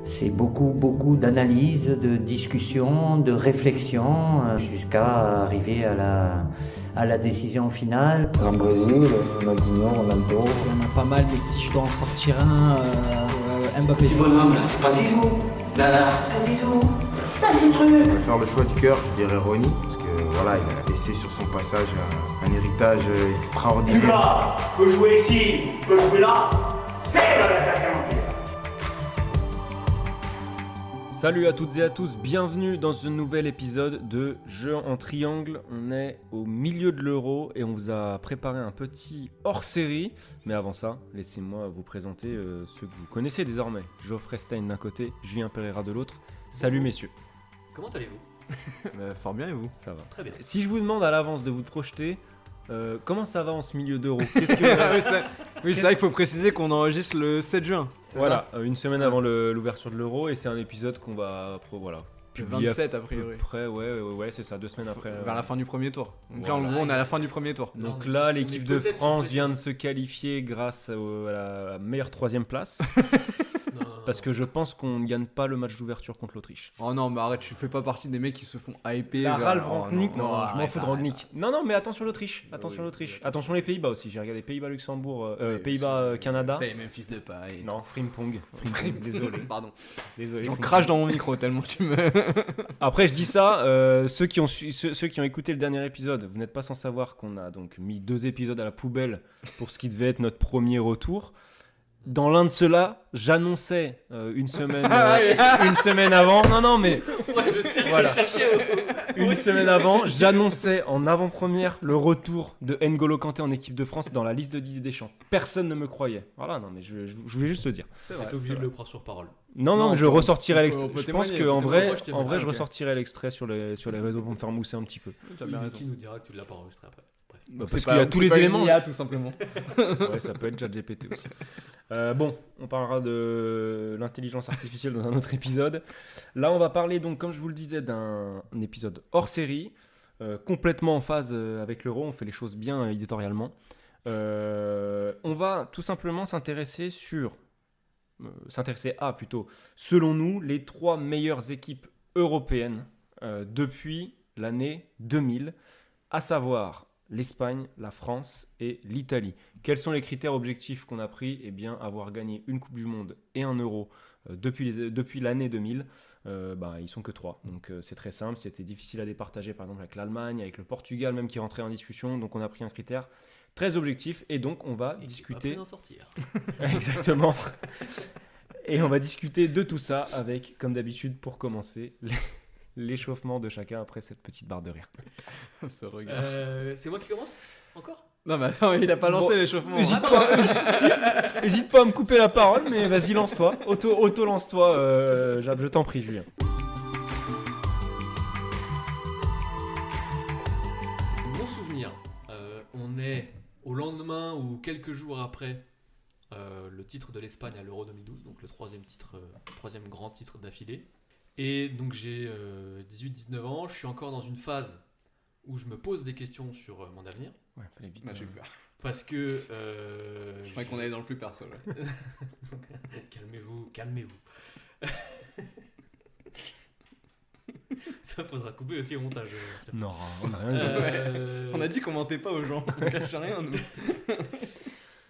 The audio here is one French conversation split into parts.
C'est beaucoup d'analyse, de discussion, de réflexion, jusqu'à arriver à la décision finale. Dans le Brésil, Ronaldinho, Ronaldo. Il y en a pas mal, mais si je dois en sortir un, Mbappé. Ce bonhomme là, c'est pas Zizou. Là, c'est pas Zizou. Là, c'est truc. Je vais faire le choix du cœur, je dirais Ronny, parce que voilà, il a laissé sur son passage un héritage extraordinaire. Lucas peut jouer ici, peut jouer là. C'est le l'attaquant. Salut à toutes et à tous, bienvenue dans un nouvel épisode de Jeux en triangle. On est au milieu de l'Euro et on vous a préparé un petit hors-série. Mais avant ça, laissez-moi vous présenter ceux que vous connaissez désormais. Geoffrey Stein d'un côté, Julien Pereira de l'autre. Salut messieurs. Comment allez-vous? Fort bien et vous? Ça va. Très bien. Si je vous demande à l'avance de vous projeter, comment ça va en ce milieu d'Euro? Qu'est-ce que... Oui, c'est vrai qu'il faut préciser qu'on enregistre le 7 juin. Voilà, une semaine avant l'ouverture de l'Euro et c'est un épisode qu'on va Le publier 27 a à peu priori. près, ouais, c'est ça, 2 semaines après. Vers la fin du premier tour. Donc Voilà. là, en gros, on est à la fin du premier tour. Donc on est- là, on l'équipe est de peut-être France sous vient de se qualifier grâce à la meilleure 3ème place. Non. Parce que je pense qu'on ne gagne pas le match d'ouverture contre l'Autriche. Oh non, mais arrête, tu fais pas partie des mecs qui se font hyper. La Ralf Oh, Rangnick, non, je m'en arrête, fous de arrête. Rangnick. Non, mais attention l'Autriche, attention l'Autriche. Attention les Pays-Bas aussi, j'ai regardé Pays-Bas-Luxembourg, Pays-Bas-Canada. C'est les mêmes fils de paille. Non, Frimpong, désolé. Pardon. Désolé. J'en Frimpong. crache dans mon micro tellement que tu me. Après, je dis ça, ceux qui ont écouté le dernier épisode, vous n'êtes pas sans savoir qu'on a donc mis 2 épisodes à la poubelle pour ce qui devait être notre premier retour. Dans l'un de ceux-là, j'annonçais une semaine avant. Non, mais Ouais, je sais, Voilà. je cherchais. une semaine avant, j'annonçais en avant-première le retour de N'Golo Kanté en équipe de France dans la liste de Didier Deschamps. Personne ne me croyait. Voilà, non, mais je voulais juste le dire. T'es obligé de le prendre sur parole. Non, Non, je on peut- ressortirai on l'extrait. peut Je pense témoigner, qu'en on peut vrai, témoigner. en vrai, Ah, je ok. ressortirai l'extrait sur les réseaux pour me faire mousser un petit peu. Qui nous dira que tu ne l'as pas enregistré après. Bref. Parce qu'il y a tous les éléments. IA, tout simplement. Ouais, ça peut être ChatGPT aussi. Bon, on parlera de l'intelligence artificielle dans un autre épisode. Là, on va parler donc, comme je vous le disais, d'un épisode hors série, complètement en phase avec l'euro. On fait les choses bien éditorialement. On va tout simplement s'intéresser à plutôt, selon nous, les 3 meilleures équipes européennes depuis l'année 2000, à savoir l'Espagne, la France et l'Italie. Quels sont les critères objectifs qu'on a pris? Eh bien, avoir gagné une Coupe du Monde et un Euro depuis l'année 2000, ils sont que 3. Donc c'est très simple, c'était difficile à départager par exemple avec l'Allemagne, avec le Portugal même qui rentrait en discussion. Donc on a pris un critère très objectif et donc on va Et discuter... d'en sortir. Exactement. Et on va discuter de tout ça avec, comme d'habitude, pour commencer, l'échauffement de chacun après cette petite barre de rire. Ce regard. C'est moi qui commence? Encore? Non, mais attends, il a pas lancé Bon, l'échauffement. Hésite pas à me couper la parole, mais vas-y, lance-toi. Auto-lance-toi, Jab, je t'en prie, Julien. Mon souvenir, on est au lendemain ou quelques jours après le titre de l'Espagne à l'Euro 2012, donc le 3e grand titre d'affilée. Et donc j'ai 18-19 ans, je suis encore dans une phase où je me pose des questions sur mon avenir. Ouais, fallait vite. Ah, j'ai eu peur. Parce que... Je croyais qu'on allait dans le plus perso. Là. Calmez-vous. Ça faudra couper aussi au montage. Non, on n'a rien dit. On a dit qu'on mentait pas aux gens. On cache rien, nous.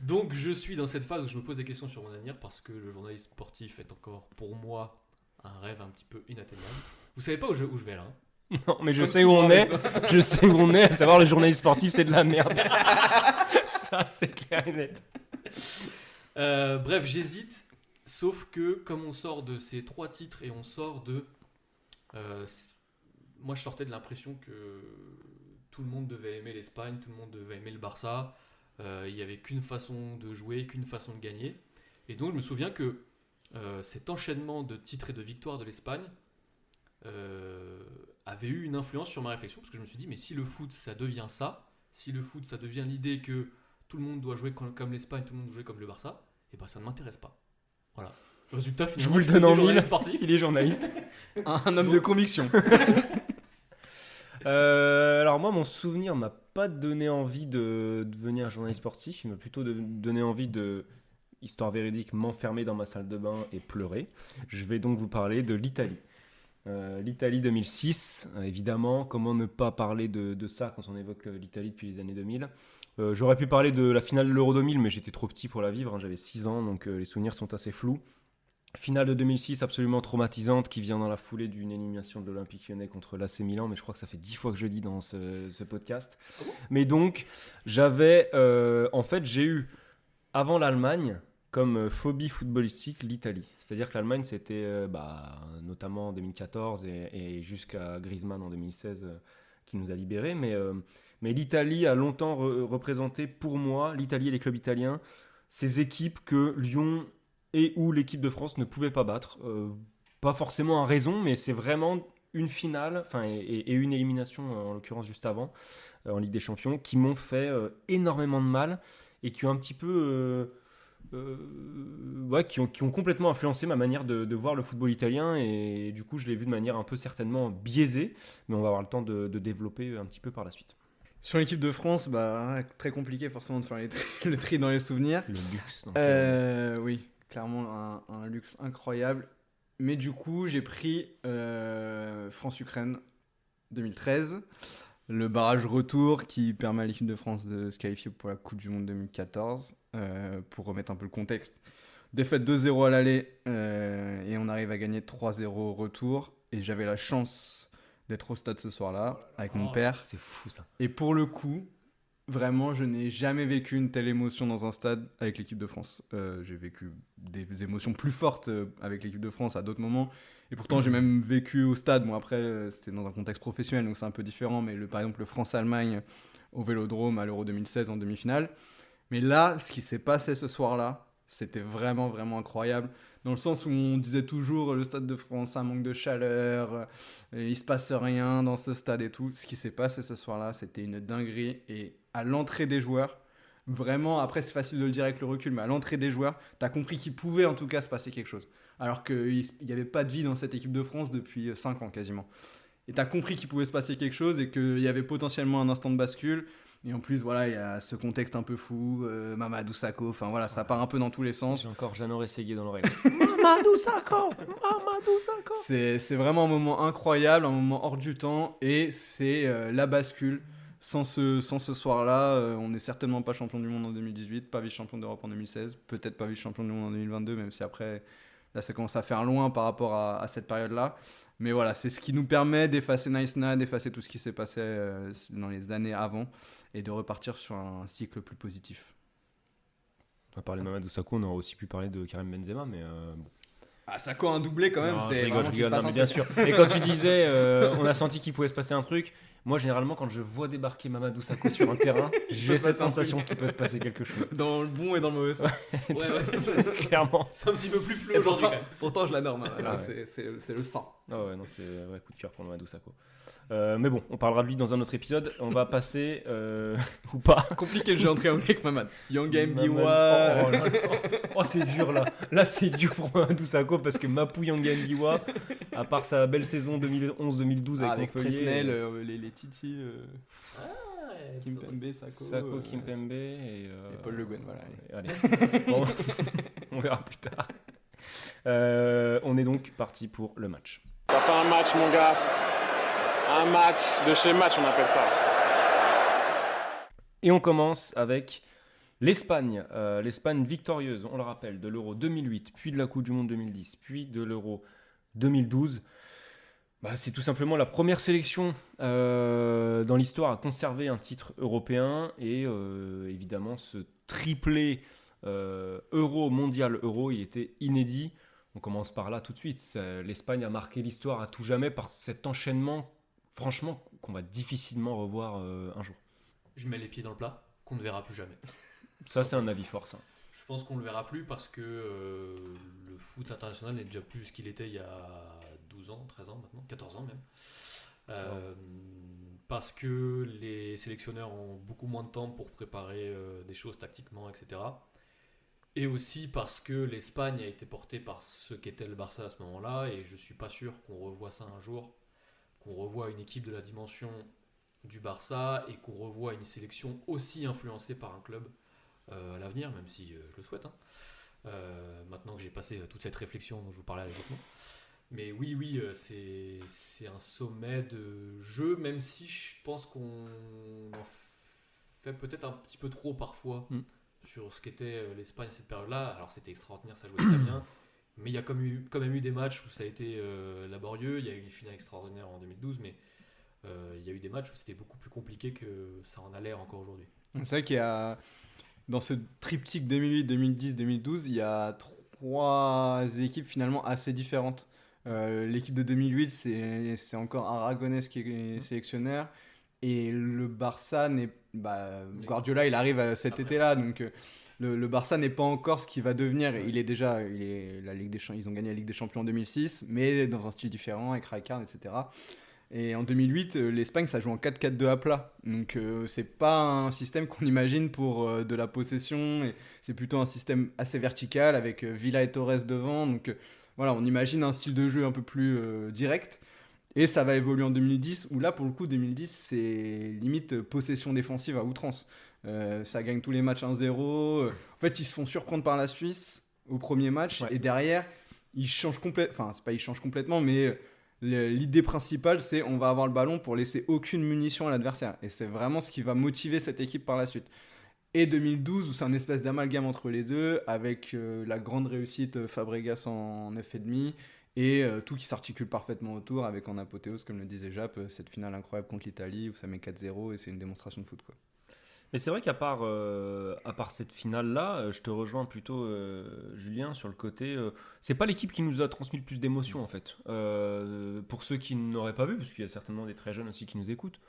Donc je suis dans cette phase où je me pose des questions sur mon avenir parce que le journalisme sportif est encore pour moi un rêve un petit peu inatteignable. Vous savez pas où je vais là, hein? Non, mais je Comme sais où souvent on est. avec Je sais où on est. À savoir, le journaliste sportif, c'est de la merde. Ça, c'est clair et net. Bref, j'hésite. Sauf que comme on sort de ces 3 titres et on sort de... moi je sortais de l'impression que tout le monde devait aimer l'Espagne, tout le monde devait aimer le Barça. Il n'y avait qu'une façon de jouer, qu'une façon de gagner. Et donc je me souviens que cet enchaînement de titres et de victoires de l'Espagne avait eu une influence sur ma réflexion, parce que je me suis dit, mais si le foot ça devient ça, si le foot ça devient l'idée que tout le monde doit jouer comme l'Espagne, tout le monde doit jouer comme le Barça, et ben ça ne m'intéresse pas. Voilà. Résultat, Je finalement, vous le suis donne en devenu mille. journaliste sportif. Il est journaliste. Un homme de conviction. Alors moi, mon souvenir m'a pas donné envie de devenir journaliste sportif. Il m'a plutôt donné envie de histoire véridique, m'enfermer dans ma salle de bain et pleurer. Je vais donc vous parler de l'Italie. L'Italie 2006, évidemment, comment ne pas parler de ça quand on évoque l'Italie depuis les années 2000. J'aurais pu parler de la finale de l'Euro 2000, mais j'étais trop petit pour la vivre, j'avais 6 ans, donc les souvenirs sont assez flous. Finale de 2006 absolument traumatisante qui vient dans la foulée d'une élimination de l'Olympique Lyonnais contre l'AC Milan, mais je crois que ça fait 10 fois que je le dis dans ce podcast. Mais donc, en fait, j'ai eu, avant l'Allemagne, comme phobie footballistique, l'Italie. C'est-à-dire que l'Allemagne, c'était notamment en 2014 et jusqu'à Griezmann en 2016 qui nous a libérés. Mais l'Italie a longtemps représenté pour moi, l'Italie et les clubs italiens, ces équipes que Lyon et où l'équipe de France ne pouvait pas battre. Pas forcément à raison, mais c'est vraiment une finale et une élimination, en l'occurrence juste avant, en Ligue des Champions, qui m'ont fait énormément de mal et qui ont un petit peu... qui ont complètement influencé ma manière de voir le football italien, et du coup je l'ai vu de manière un peu certainement biaisée, mais on va avoir le temps de développer un petit peu par la suite. Sur l'équipe de France, très compliqué forcément de faire le tri dans les souvenirs. Le luxe. Oui, clairement un luxe incroyable. Mais du coup, j'ai pris France-Ukraine 2013. Le barrage retour qui permet à l'équipe de France de se qualifier pour la Coupe du Monde 2014. Pour remettre un peu le contexte. Défaite 2-0 à l'aller et on arrive à gagner 3-0 au retour. Et j'avais la chance d'être au stade ce soir-là avec mon père. C'est fou ça. Et pour le coup, vraiment, je n'ai jamais vécu une telle émotion dans un stade avec l'équipe de France. J'ai vécu des émotions plus fortes avec l'équipe de France à d'autres moments. Et pourtant, j'ai même vécu au stade. Bon, après, c'était dans un contexte professionnel, donc c'est un peu différent. Mais par exemple, le France-Allemagne au Vélodrome à l'Euro 2016 en demi-finale. Mais là, ce qui s'est passé ce soir-là, c'était vraiment, vraiment incroyable. Dans le sens où on disait toujours le Stade de France, un manque de chaleur, il se passe rien dans ce stade et tout. Ce qui s'est passé ce soir-là, c'était une dinguerie. Et à l'entrée des joueurs, vraiment, après c'est facile de le dire avec le recul, mais à l'entrée des joueurs, t'as compris qu'il pouvait en tout cas se passer quelque chose. Alors qu'il n'y avait pas de vie dans cette équipe de France depuis 5 ans quasiment. Et t'as compris qu'il pouvait se passer quelque chose et qu'il y avait potentiellement un instant de bascule. Et en plus, voilà, il y a ce contexte un peu fou, Mamadou Sakho, enfin voilà, ça part un peu dans tous les sens. J'ai encore Jeannot Rességuier dans l'oreille. Mamadou Sakho. C'est vraiment un moment incroyable, un moment hors du temps, et c'est la bascule. Sans ce soir-là, on n'est certainement pas champion du monde en 2018, pas vice-champion d'Europe en 2016, peut-être pas vice-champion du monde en 2022, même si après, là, ça commence à faire loin par rapport à cette période-là. Mais voilà, c'est ce qui nous permet d'effacer Naïsna, d'effacer tout ce qui s'est passé dans les années avant et de repartir sur un cycle plus positif. On va parler de Mamadou Sakho, on aurait aussi pu parler de Karim Benzema, mais bon. Ah, Sakho un doublé quand même, Non, c'est je vraiment rigole, qu'il se passe non, mais un bien truc. sûr. Et quand tu disais, on a senti qu'il pouvait se passer un truc, moi généralement quand je vois débarquer Mamadou Sakho sur un terrain, j'ai cette sensation qu'il peut se passer quelque chose. Dans le bon et dans le mauvais sens. Ouais. Clairement. C'est un petit peu plus flou Et aujourd'hui quand même. pourtant, je l'adore, man. Ah ouais. C'est le sang. Ah ouais, non, c'est un coup de cœur pour Mamadou Sakho. Mais bon, on parlera de lui dans un autre épisode. On va passer, ou pas. Compliqué le jeu en triangle avec Mamad. Yanga Mamad. Mbiwa. Oh là là. Oh, c'est dur là. Là, c'est dur pour Mamadou Sakho parce que Mapou Yanga Mbiwa, à part sa belle saison 2011-2012 Avec Montpellier. Presnel, les Titi, Ouais, Kimpembe, Sakho. Sakho, Kimpembe et Paul Le Guen, voilà. Allez. Bon, on verra plus tard. On est donc parti pour le match. Ça fait un match, mon gars. Un match de chez match, on appelle ça. Et on commence avec l'Espagne. L'Espagne victorieuse, on le rappelle, de l'Euro 2008, puis de la Coupe du Monde 2010, puis de l'Euro 2012. C'est tout simplement la première sélection dans l'histoire à conserver un titre européen. Et évidemment, ce triplé Euro, mondial Euro, il était inédit. On commence par là tout de suite. L'Espagne a marqué l'histoire à tout jamais par cet enchaînement, franchement, qu'on va difficilement revoir un jour. Je mets les pieds dans le plat, qu'on ne verra plus jamais. Ça, c'est un avis fort, ça. Je pense qu'on ne le verra plus parce que le foot international n'est déjà plus ce qu'il était il y a 12 ans, 13 ans maintenant, 14 ans même. Parce que les sélectionneurs ont beaucoup moins de temps pour préparer des choses tactiquement, etc. Et aussi parce que l'Espagne a été portée par ce qu'était le Barça à ce moment-là, et je ne suis pas sûr qu'on revoie ça un jour, qu'on revoie une équipe de la dimension du Barça et qu'on revoie une sélection aussi influencée par un club à l'avenir, même si je le souhaite. Maintenant que j'ai passé toute cette réflexion dont je vous parlais à l'époque. Mais oui, c'est un sommet de jeu, même si je pense qu'on en fait peut-être un petit peu trop parfois sur ce qu'était l'Espagne à cette période-là. Alors c'était extraordinaire, ça jouait très bien, mais il y a quand même eu des matchs où ça a été laborieux. Il y a eu une finale extraordinaire en 2012, mais il y a eu des matchs où c'était beaucoup plus compliqué que ça en a l'air encore aujourd'hui. C'est vrai qu'il y a, dans ce triptyque 2008, 2010, 2012, il y a 3 équipes finalement assez différentes. L'équipe de 2008, c'est encore Aragonès qui est sélectionneur. Et le Barça Guardiola, il arrive cet été-là. Donc le Barça n'est pas encore ce qu'il va devenir. Ils ont gagné la Ligue des Champions en 2006, mais dans un style différent, avec Rijkaard, etc. Et en 2008, l'Espagne, ça joue en 4-4-2 à plat. Donc c'est pas un système qu'on imagine pour de la possession. Et c'est plutôt un système assez vertical avec Villa et Torres devant. Donc voilà, on imagine un style de jeu un peu plus direct. Et ça va évoluer en 2010, où là, pour le coup, 2010, c'est limite possession défensive à outrance. Ça gagne tous les matchs 1-0. En fait, ils se font surprendre par la Suisse au premier match. Ouais. Et derrière, ils changent complètement. Enfin, c'est pas ils changent complètement, mais l'idée principale, c'est on va avoir le ballon pour laisser aucune munition à l'adversaire. Et c'est vraiment ce qui va motiver cette équipe par la suite. Et 2012, où c'est un espèce d'amalgame entre les deux, avec la grande réussite Fabregas en 9,5, et tout qui s'articule parfaitement autour, avec en apothéose, comme le disait Jap, cette finale incroyable contre l'Italie, où ça met 4-0, et c'est une démonstration de foot, quoi. Mais c'est vrai qu'à part cette finale-là, je te rejoins plutôt, Julien, sur le côté... c'est pas l'équipe qui nous a transmis le plus d'émotions, en fait. Pour ceux qui n'auraient pas vu, parce qu'il y a certainement des très jeunes aussi qui nous écoutent,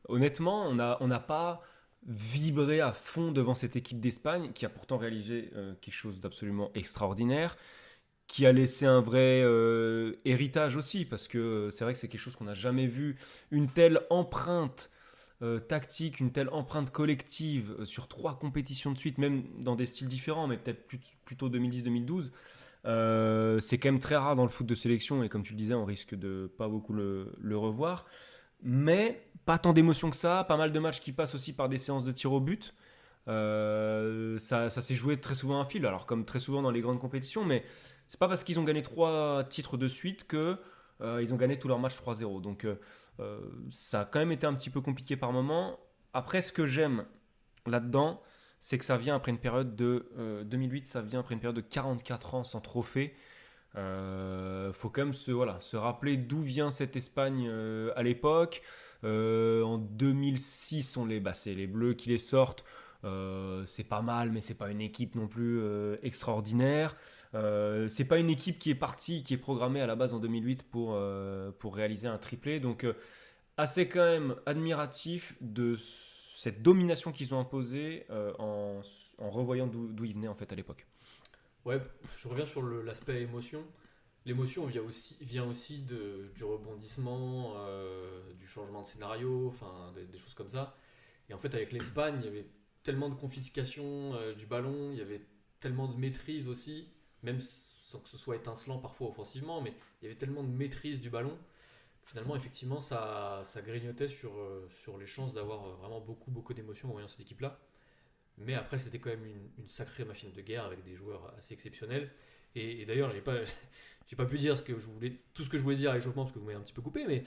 honnêtement, on n'a pas vibré à fond devant cette équipe d'Espagne, qui a pourtant réalisé quelque chose d'absolument extraordinaire, qui a laissé un vrai héritage aussi, parce que c'est vrai que c'est quelque chose qu'on n'a jamais vu, une telle empreinte tactique, une telle empreinte collective sur 3 compétitions de suite, même dans des styles différents, mais peut-être plutôt 2010-2012. C'est quand même très rare dans le foot de sélection, et comme tu le disais, on risque de pas beaucoup le revoir. Mais pas tant d'émotions que ça, pas mal de matchs qui passent aussi par des séances de tir au but. Ça s'est joué très souvent à fil, alors comme très souvent dans les grandes compétitions, mais c'est pas parce qu'ils ont gagné 3 titres de suite que ils ont gagné tous leurs matchs 3-0. Donc ça a quand même été un petit peu compliqué par moment. Après, ce que j'aime là-dedans, c'est que ça vient après une période de 2008, ça vient après une période de 44 ans sans trophée. Faut quand même se rappeler d'où vient cette Espagne à l'époque. En 2006, c'est les Bleus qui les sortent. C'est pas mal, mais c'est pas une équipe non plus extraordinaire. C'est pas une équipe qui est programmée à la base en 2008 pour réaliser un triplé. Donc assez quand même admiratif de cette domination qu'ils ont imposée en revoyant d'où ils venaient en fait à l'époque. Ouais, je reviens sur l'aspect émotion. L'émotion vient aussi du rebondissement, du changement de scénario, enfin des choses comme ça. Et en fait, avec l'Espagne, il y avait tellement de confiscation du ballon, il y avait tellement de maîtrise aussi, même sans que ce soit étincelant parfois offensivement, mais il y avait tellement de maîtrise du ballon. Finalement, effectivement, ça grignotait sur les chances d'avoir vraiment beaucoup d'émotions en voyant cette équipe-là. Mais après, c'était quand même une sacrée machine de guerre avec des joueurs assez exceptionnels. Et d'ailleurs, j'ai pas pu dire tout ce que je voulais dire à l'échauffement parce que vous m'avez un petit peu coupé, mais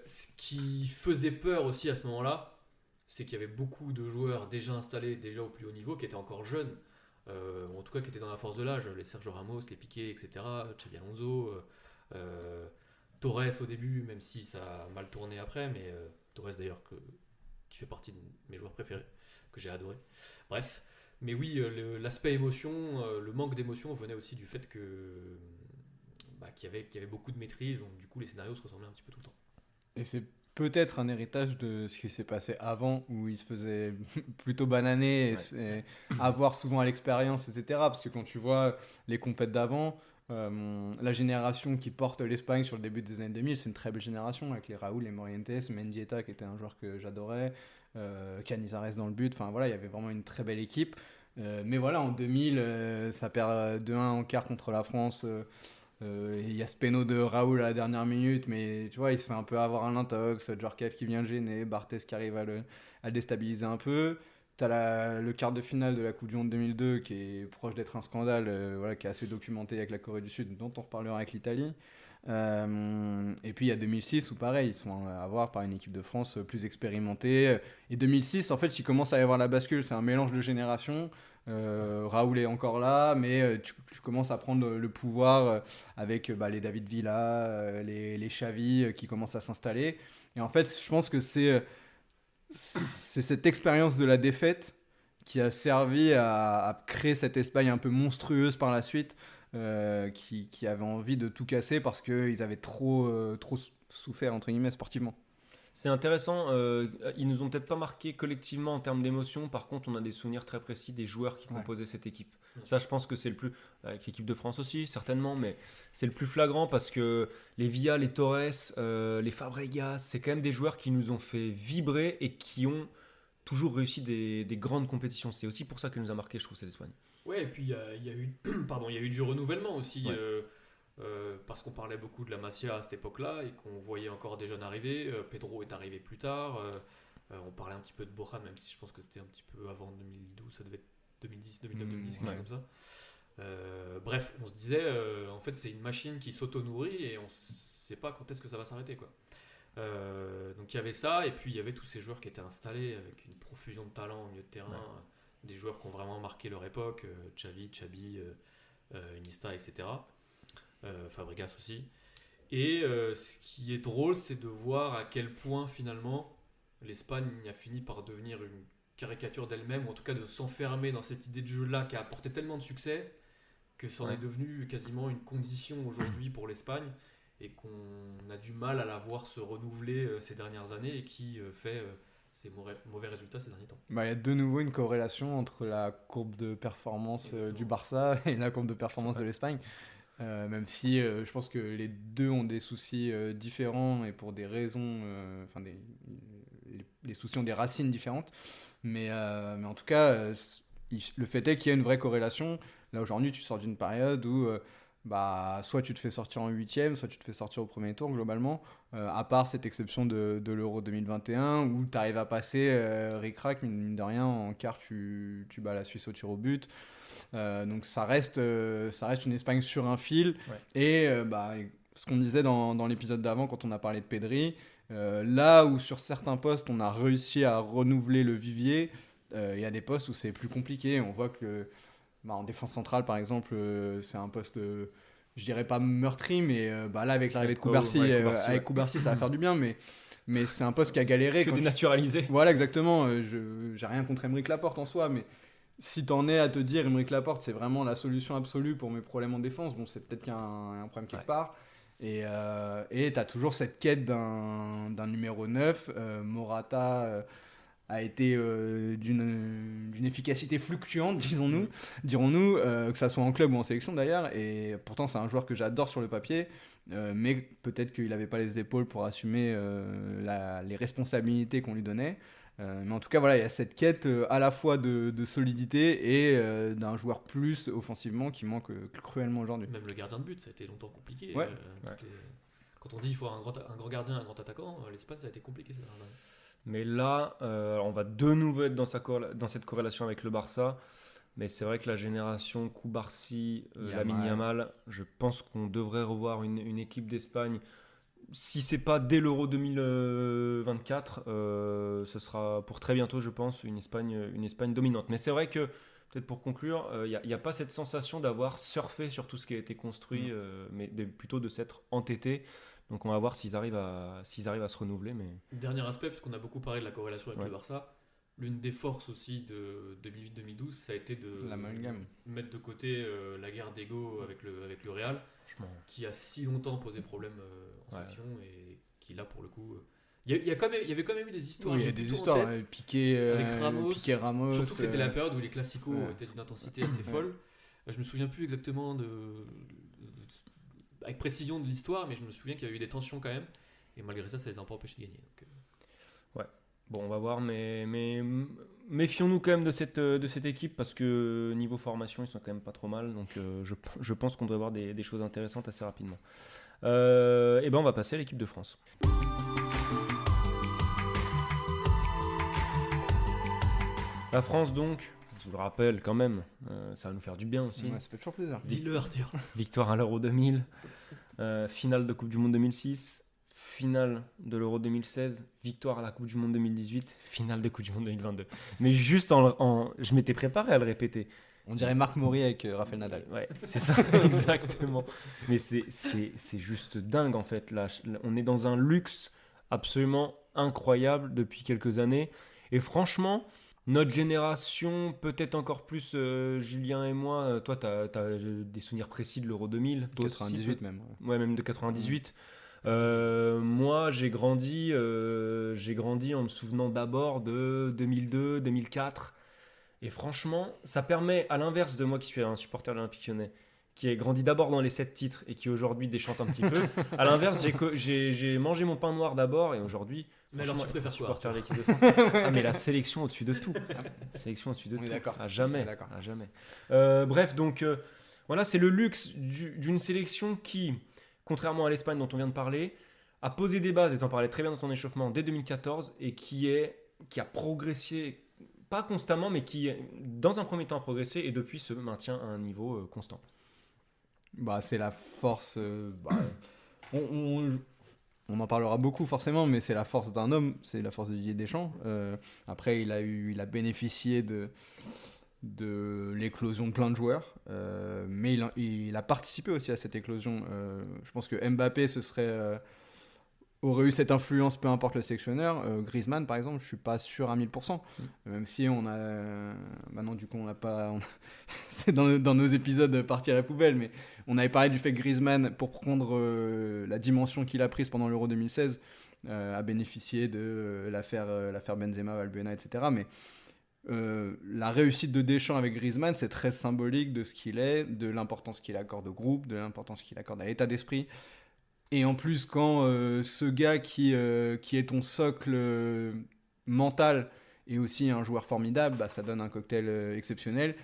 ce qui faisait peur aussi à ce moment-là, c'est qu'il y avait beaucoup de joueurs déjà installés, déjà au plus haut niveau, qui étaient encore jeunes, en tout cas qui étaient dans la force de l'âge, les Sergio Ramos, les Piqué, etc., Xabi Alonso, Torres au début, même si ça a mal tourné après, mais Torres d'ailleurs qui fait partie de mes joueurs préférés, que j'ai adoré. Bref, mais oui, l'aspect émotion, le manque d'émotion venait aussi du fait qu'il y avait beaucoup de maîtrise, donc du coup les scénarios se ressemblaient un petit peu tout le temps. Et c'est peut-être un héritage de ce qui s'est passé avant, où ils se faisaient plutôt bananer et avoir souvent à l'expérience, etc. Parce que quand tu vois les compètes d'avant, la génération qui porte l'Espagne sur le début des années 2000, c'est une très belle génération, avec les Raúl, les Morientes, Mendieta qui était un joueur que j'adorais, Canizares dans le but, enfin voilà, il y avait vraiment une très belle équipe. Mais voilà, en 2000, ça perd 2-1 en quart contre la France. Il y a ce péno de Raúl à la dernière minute, mais tu vois, il se fait un peu avoir un intox, Djorkaeff qui vient le gêner, Barthez qui arrive à le déstabiliser un peu. T'as le quart de finale de la Coupe du Monde 2002 qui est proche d'être un scandale, qui est assez documenté avec la Corée du Sud, dont on reparlera avec l'Italie. Et puis il y a 2006 où pareil, ils sont à voir par une équipe de France plus expérimentée. Et 2006, en fait, il commence à y avoir la bascule. C'est un mélange de générations. Raoul est encore là, mais tu commences à prendre le pouvoir avec les David Villa, les Xavi qui commencent à s'installer. Et en fait, je pense que c'est cette expérience de la défaite qui a servi à créer cette Espagne un peu monstrueuse par la suite, qui avait envie de tout casser parce qu'ils avaient trop souffert, entre guillemets, sportivement. C'est intéressant, ils nous ont peut-être pas marqué collectivement en termes d'émotion, par contre on a des souvenirs très précis des joueurs qui composaient cette équipe. Ça je pense que c'est le plus, avec l'équipe de France aussi certainement, mais c'est le plus flagrant parce que les Villa, les Torres, les Fabregas, c'est quand même des joueurs qui nous ont fait vibrer et qui ont toujours réussi des grandes compétitions. C'est aussi pour ça que nous a marqué, je trouve, cette Espagne. Ouais, et puis il y a eu du renouvellement aussi. Ouais. Parce qu'on parlait beaucoup de la Masia à cette époque-là et qu'on voyait encore des jeunes arriver. Pedro est arrivé plus tard. On parlait un petit peu de Bojan, même si je pense que c'était un petit peu avant 2012, ça devait être 2010, 2009, 2010, quelque chose comme ça. Bref, on se disait, en fait, c'est une machine qui s'auto-nourrit et on ne sait pas quand est-ce que ça va s'arrêter, quoi. Donc il y avait ça, et puis il y avait tous ces joueurs qui étaient installés avec une profusion de talent au milieu de terrain, des joueurs qui ont vraiment marqué leur époque, Xavi, Iniesta, etc. Fabregas aussi. Et ce qui est drôle, c'est de voir à quel point finalement l'Espagne a fini par devenir une caricature d'elle-même, ou en tout cas de s'enfermer dans cette idée de jeu-là qui a apporté tellement de succès que ça en est devenu quasiment une condition aujourd'hui pour l'Espagne et qu'on a du mal à la voir se renouveler ces dernières années et qui fait ces mauvais résultats ces derniers temps. Il y a de nouveau une corrélation entre la courbe de performance du Barça et la courbe de performance de l'Espagne. Même si je pense que les deux ont des soucis différents et pour des raisons, les soucis ont des racines différentes. Mais en tout cas, le fait est qu'il y a une vraie corrélation. Là aujourd'hui, tu sors d'une période où soit tu te fais sortir en 8e, soit tu te fais sortir au premier tour globalement, à part cette exception de l'Euro 2021 où tu arrives à passer ric-rac, mine de rien, en quart tu bats la Suisse au tir au but. Donc ça reste une Espagne sur un fil. Et ce qu'on disait dans l'épisode d'avant quand on a parlé de Pedri, là où sur certains postes on a réussi à renouveler le vivier, il y a des postes où c'est plus compliqué. On voit que en défense centrale par exemple, c'est un poste je dirais pas meurtri, mais là avec l'arrivée de Koubarsi, avec Koubarsi ça va faire du bien, mais c'est un poste qui a galéré. Que dénaturalisé. Voilà, exactement. J'ai rien contre Aymeric Laporte en soi, mais si t'en es à te dire Aymeric Laporte c'est vraiment la solution absolue pour mes problèmes en défense, bon c'est peut-être qu'il y a un problème quelque part. Et t'as toujours cette quête d'un numéro 9. Morata a été d'une efficacité fluctuante, dirons-nous, que ça soit en club ou en sélection d'ailleurs. Et pourtant c'est un joueur que j'adore sur le papier, mais peut-être qu'il n'avait pas les épaules pour assumer les responsabilités qu'on lui donnait. Mais en tout cas, voilà, il y a cette quête à la fois de solidité et d'un joueur plus offensivement qui manque cruellement aujourd'hui. Même le gardien de but, ça a été longtemps compliqué. Ouais. Quand on dit qu'il faut un grand gardien, un grand attaquant, l'Espagne, ça a été compliqué. Ça. Mais là, on va de nouveau être dans cette corrélation avec le Barça. Mais c'est vrai que la génération Koubarsi, Lamine Yamal, je pense qu'on devrait revoir une équipe d'Espagne. Si c'est pas dès l'Euro 2024, ce sera pour très bientôt, je pense, une Espagne dominante. Mais c'est vrai que, peut-être pour conclure, il n'y a pas cette sensation d'avoir surfé sur tout ce qui a été construit, mais plutôt de s'être entêté. Donc on va voir s'ils arrivent à se renouveler. Mais... Dernier aspect, puisqu'on a beaucoup parlé de la corrélation avec le Barça, l'une des forces aussi de 2008-2012, ça a été de mettre de côté la guerre d'ego avec le Real, qui a si longtemps posé problème en section et qui là pour le coup... Il y avait quand même eu des histoires. Oui, il y a des histoires, Piqué, avec Ramos. Surtout que c'était la période où les classicos étaient d'une intensité assez folle. Je me souviens plus exactement avec précision de l'histoire, mais je me souviens qu'il y avait eu des tensions quand même. Et malgré ça les a pas empêchés de gagner. Donc, Bon, on va voir, mais méfions-nous quand même de cette équipe parce que niveau formation, ils sont quand même pas trop mal. Donc je pense qu'on devrait voir des choses intéressantes assez rapidement. Et on va passer à l'équipe de France. La France donc, je vous le rappelle quand même, ça va nous faire du bien aussi. Ouais, ça fait toujours plaisir. Dis-le, Arthur. Victoire à l'Euro 2000, finale de Coupe du Monde 2006, finale de l'Euro 2016, victoire à la Coupe du Monde 2018, finale de Coupe du Monde 2022. Mais juste je m'étais préparé à le répéter. On dirait Marc Maury avec Rafael Nadal. Ouais, c'est ça, exactement. Mais c'est juste dingue en fait. Là, on est dans un luxe absolument incroyable depuis quelques années. Et franchement, notre génération, peut-être encore plus Julien et moi, toi, tu as des souvenirs précis de l'Euro 2000. Toi 98 aussi, même. Ouais, même de 98. Moi, j'ai grandi en me souvenant d'abord de 2002, 2004. Et franchement, ça permet, à l'inverse de moi qui suis un supporter de l'Olympique Lyonnais, qui a grandi d'abord dans les 7 titres et qui aujourd'hui déchante un petit peu, à l'inverse, j'ai mangé mon pain noir d'abord et aujourd'hui, Mais alors, tu préfères quoi, supporter de l'équipe de France. Ah, mais la sélection au-dessus de tout. Sélection au-dessus de On est tout. d'accord. À jamais. On est d'accord. À jamais. Bref, donc voilà, c'est le luxe d'une sélection qui, contrairement à l'Espagne dont on vient de parler, a posé des bases, et t'en parlais très bien dans ton échauffement, dès 2014, et qui a progressé, pas constamment, mais qui, dans un premier temps, a progressé, et depuis se maintient à un niveau constant. Bah, c'est la force. On en parlera beaucoup forcément, mais c'est la force d'un homme, c'est la force de Didier Deschamps. Après, il a bénéficié de l'éclosion de plein de joueurs, mais il a participé aussi à cette éclosion. Je pense que Mbappé aurait eu cette influence, peu importe le sélectionneur. Griezmann, par exemple, je suis pas sûr à 1000%. Même si on a... Maintenant, du coup, on n'a pas... C'est dans nos épisodes partis à la poubelle, mais on avait parlé du fait que Griezmann, pour prendre la dimension qu'il a prise pendant l'Euro 2016, a bénéficié de l'affaire Benzema, Valbuena, etc. Mais la réussite de Deschamps avec Griezmann, c'est très symbolique de ce qu'il est, de l'importance qu'il accorde au groupe, de l'importance qu'il accorde à l'état d'esprit. Et en plus, quand ce gars qui est ton socle mental est aussi un joueur formidable, bah, ça donne un cocktail exceptionnel.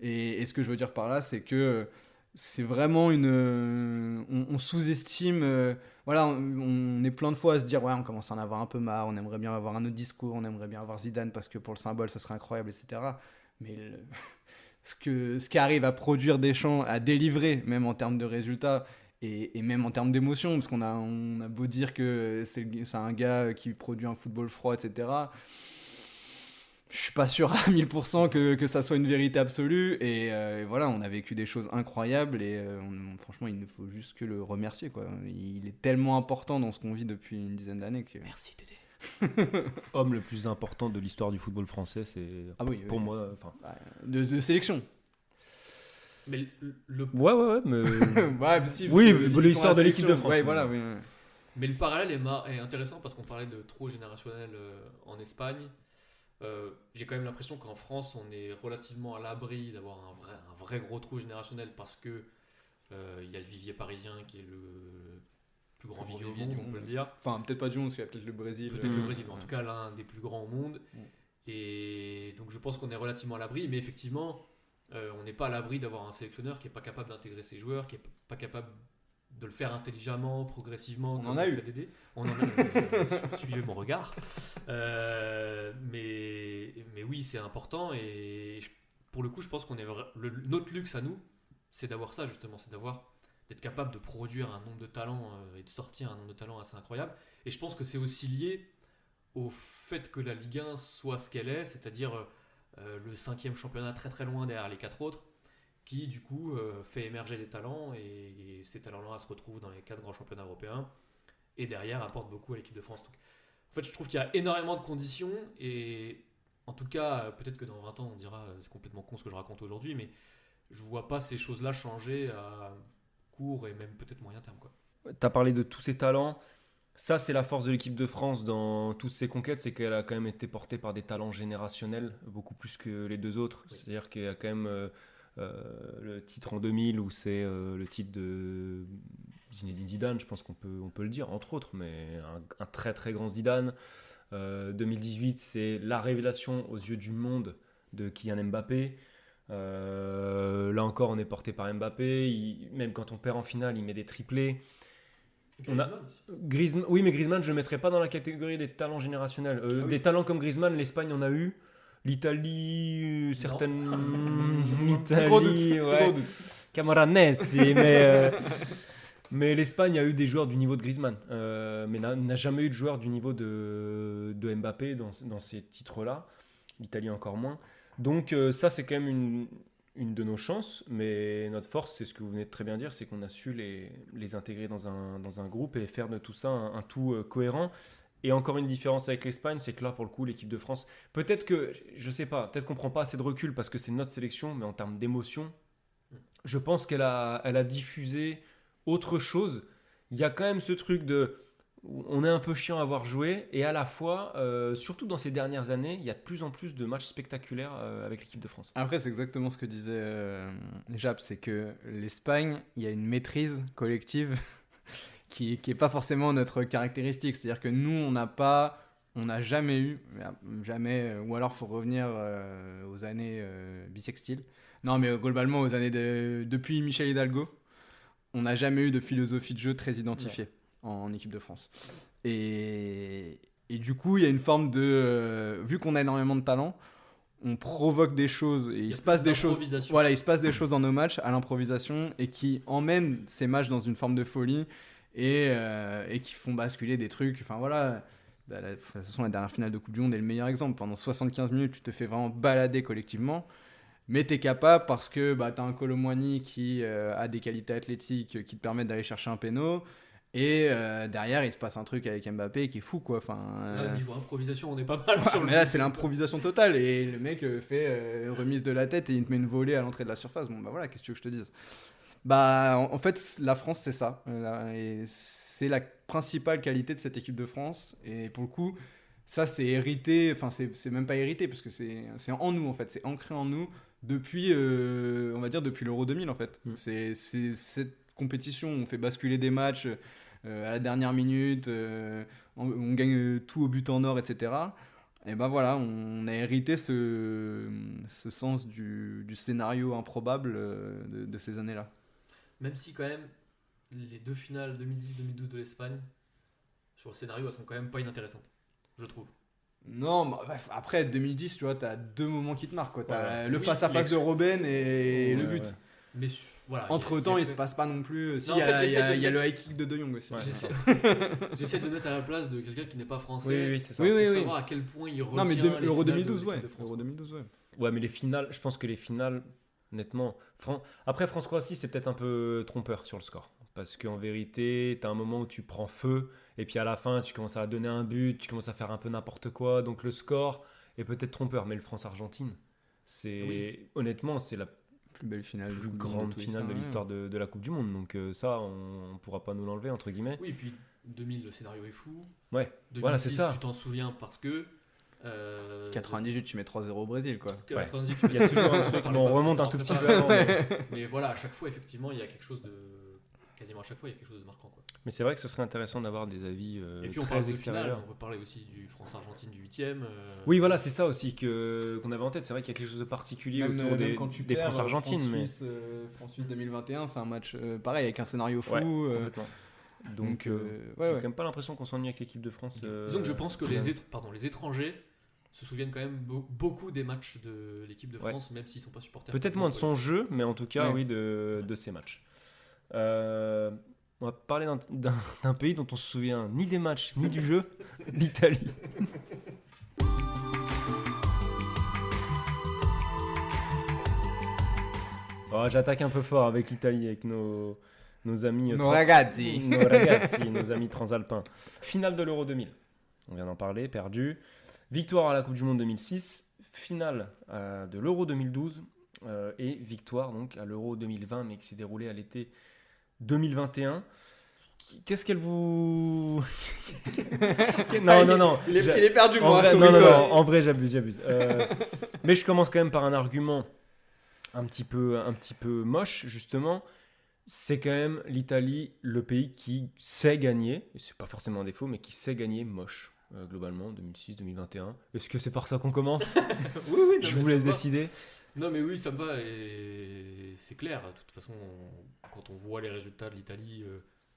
Et ce que je veux dire par là, c'est que c'est vraiment on sous-estime... voilà, on est plein de fois à se dire, ouais, on commence à en avoir un peu marre, on aimerait bien avoir un autre discours, on aimerait bien avoir Zidane parce que pour le symbole, ça serait incroyable, etc. Mais ce qui arrive à produire Deschamps, à délivrer, même en termes de résultats... Et même en termes d'émotion, parce qu'on a beau dire que c'est un gars qui produit un football froid, etc. Je suis pas sûr à 1000% que ça soit une vérité absolue. Et voilà, on a vécu des choses incroyables et franchement, il ne faut juste que le remercier, quoi. Il est tellement important dans ce qu'on vit depuis une dizaine d'années que... Merci, Dédé. Homme le plus important de l'histoire du football français, c'est pour moi... De sélection. Mais Ouais, mais... ouais, si, oui, l'histoire de l'équipe de France. Ouais, voilà, oui. Mais le parallèle est intéressant parce qu'on parlait de trop générationnel en Espagne. J'ai quand même l'impression qu'en France, on est relativement à l'abri d'avoir un vrai gros trou générationnel parce que il y a le vivier parisien qui est le plus grand vivier au monde, on peut le dire. Enfin, peut-être pas du monde, parce qu'il y a peut-être le Brésil. Peut-être le Brésil, mais en tout cas l'un des plus grands au monde. Et donc je pense qu'on est relativement à l'abri, mais effectivement... on n'est pas à l'abri d'avoir un sélectionneur qui n'est pas capable d'intégrer ses joueurs, qui n'est pas capable de le faire intelligemment, progressivement. On en a eu. On en a eu. Suivez mon regard. Mais oui, c'est important. Et pour le coup, je pense qu'on est notre luxe à nous, c'est d'avoir ça justement, c'est d'être capable de produire un nombre de talents et de sortir un nombre de talents assez incroyable. Et je pense que c'est aussi lié au fait que la Ligue 1 soit ce qu'elle est, c'est-à-dire le 5e championnat très très loin derrière les 4 autres, qui du coup fait émerger des talents et ces talents-là se retrouvent dans les 4 grands championnats européens et derrière apportent beaucoup à l'équipe de France. Donc, en fait, je trouve qu'il y a énormément de conditions et en tout cas, peut-être que dans 20 ans on dira c'est complètement con ce que je raconte aujourd'hui, mais je vois pas ces choses-là changer à court et même peut-être moyen terme, quoi. Tu as parlé de tous ces talents. Ça, c'est la force de l'équipe de France dans toutes ses conquêtes, c'est qu'elle a quand même été portée par des talents générationnels, beaucoup plus que les deux autres. Oui. C'est-à-dire qu'il y a quand même le titre en 2000 où c'est le titre de Zinedine Zidane, je pense qu'on peut le dire, entre autres, mais un très très grand Zidane. 2018, c'est la révélation aux yeux du monde de Kylian Mbappé. Là encore, on est porté par Mbappé. Même quand on perd en finale, il met des triplés. Oui, mais Griezmann, je ne le mettrais pas dans la catégorie des talents générationnels. Des talents comme Griezmann, l'Espagne en a eu. L'Italie, certaines... Gros doute, L'Italie, gros ouais. doute. Camoranesi, mais l'Espagne a eu des joueurs du niveau de Griezmann, mais n'a jamais eu de joueur du niveau de Mbappé dans ces titres-là. L'Italie encore moins. Donc ça, c'est quand même une de nos chances, mais notre force, c'est ce que vous venez de très bien dire, c'est qu'on a su les intégrer dans un groupe et faire de tout ça un tout cohérent. Et encore une différence avec l'Espagne, c'est que là, pour le coup, l'équipe de France, peut-être que, je sais pas, peut-être qu'on prend pas assez de recul parce que c'est notre sélection, mais en termes d'émotion, je pense qu'elle a diffusé autre chose. Il y a quand même ce truc de... On est un peu chiant à avoir joué, et à la fois, surtout dans ces dernières années, il y a de plus en plus de matchs spectaculaires avec l'équipe de France. Après, c'est exactement ce que disait Jap, c'est que l'Espagne, il y a une maîtrise collective qui est pas forcément notre caractéristique. C'est-à-dire que nous, on n'a jamais eu, ou alors il faut revenir aux années bissextiles. Non, mais globalement, aux années depuis Michel Hidalgo, on n'a jamais eu de philosophie de jeu très identifiée en équipe de France. Et du coup, il y a une forme de... vu qu'on a énormément de talent, on provoque des choses et il se passe des choses. Voilà, il se passe des choses dans nos matchs à l'improvisation et qui emmènent ces matchs dans une forme de folie et qui font basculer des trucs. Enfin voilà, de toute façon, la dernière finale de Coupe du Monde est le meilleur exemple. Pendant 75 minutes, tu te fais vraiment balader collectivement. Mais tu es capable parce que tu as un Kolo Muani qui a des qualités athlétiques qui te permettent d'aller chercher un péno. Et derrière, il se passe un truc avec Mbappé qui est fou, quoi. Enfin, là, niveau improvisation, on est pas mal sur le... Mais là, c'est l'improvisation totale. Et le mec fait remise de la tête et il te met une volée à l'entrée de la surface. Bon, bah voilà, qu'est-ce que tu veux que je te dise ? En fait, la France, c'est ça. Et c'est la principale qualité de cette équipe de France. Et pour le coup, ça, c'est hérité. Enfin, c'est même pas hérité parce que c'est en nous, en fait. C'est ancré en nous depuis, on va dire, depuis l'Euro 2000, en fait. C'est cette compétition, on fait basculer des matchs à la dernière minute, on gagne tout au but en or, etc. Et ben voilà, on a hérité ce sens du scénario improbable de ces années-là. Même si quand même, les deux finales 2010-2012 de l'Espagne, sur le scénario, elles sont quand même pas inintéressantes, je trouve. Non, après 2010, tu vois, t'as deux moments qui te marquent, quoi. T'as le oui, face-à-face de Robben et le but. Ouais. Mais voilà, entre-temps, il se passe pas non plus. Si, il y a le high kick de De Jong aussi. Ouais, j'essaie de mettre à la place de quelqu'un qui n'est pas français. Oui, c'est ça. Pour savoir à quel point il retient. Non, mais l'Euro 2012, de France, Euro 2012, ouais. Ouais, mais les finales, je pense que les finales, honnêtement. Après, France-Croatie, c'est peut-être un peu trompeur sur le score. Parce qu'en vérité, t'as un moment où tu prends feu, et puis à la fin, tu commences à donner un but, tu commences à faire un peu n'importe quoi. Donc le score est peut-être trompeur. Mais le France-Argentine, honnêtement, c'est la plus belle finale, plus grande finale de l'histoire de la Coupe du Monde. Donc ça, on pourra pas nous l'enlever, entre guillemets. Oui, et puis 2000, le scénario est fou. Ouais, 2006, voilà, c'est ça. Tu t'en souviens parce que... 98, tu mets 3-0 au Brésil, quoi. 98, il y a toujours un truc, mais on remonte un tout petit peu avant. Mais voilà, à chaque fois, effectivement, il y a quelque chose de... Quasiment à chaque fois, il y a quelque chose de marquant, quoi. Mais c'est vrai que ce serait intéressant d'avoir des avis et puis on très parle extérieurs. de finale, on peut parler aussi du France-Argentine du 8e. Oui, voilà, c'est ça aussi qu'on avait en tête. C'est vrai qu'il y a quelque chose de particulier autour des France-Argentine. France-Suisse 2021, c'est un match pareil, avec un scénario fou. Ouais, donc j'ai quand même pas l'impression qu'on s'ennuie avec l'équipe de France. Disons que je pense que les étrangers se souviennent quand même beaucoup des matchs de l'équipe de France, même s'ils sont pas supporters. Peut-être moins de son jeu, mais en tout cas, oui, de ses matchs. On va parler d'un pays dont on se souvient ni des matchs ni du jeu, l'Italie. J'attaque un peu fort avec l'Italie, avec nos amis... Nos ragazzi, nos amis transalpins. Finale de l'Euro 2000, on vient d'en parler, perdu. Victoire à la Coupe du Monde 2006, finale de l'Euro 2012 et victoire donc à l'Euro 2020, mais qui s'est déroulée à l'été 2021. Qu'est-ce qu'elle vous... Non. Il est perdu, moi. En vrai, j'abuse. Mais je commence quand même par un argument un petit peu moche, justement. C'est quand même l'Italie, le pays qui sait gagner, et c'est pas forcément un défaut, mais qui sait gagner moche, globalement, 2006-2021. Est-ce que c'est par ça qu'on commence? Oui, je vous laisse décider. Non, mais oui, ça me va, et c'est clair. De toute façon, quand on voit les résultats de l'Italie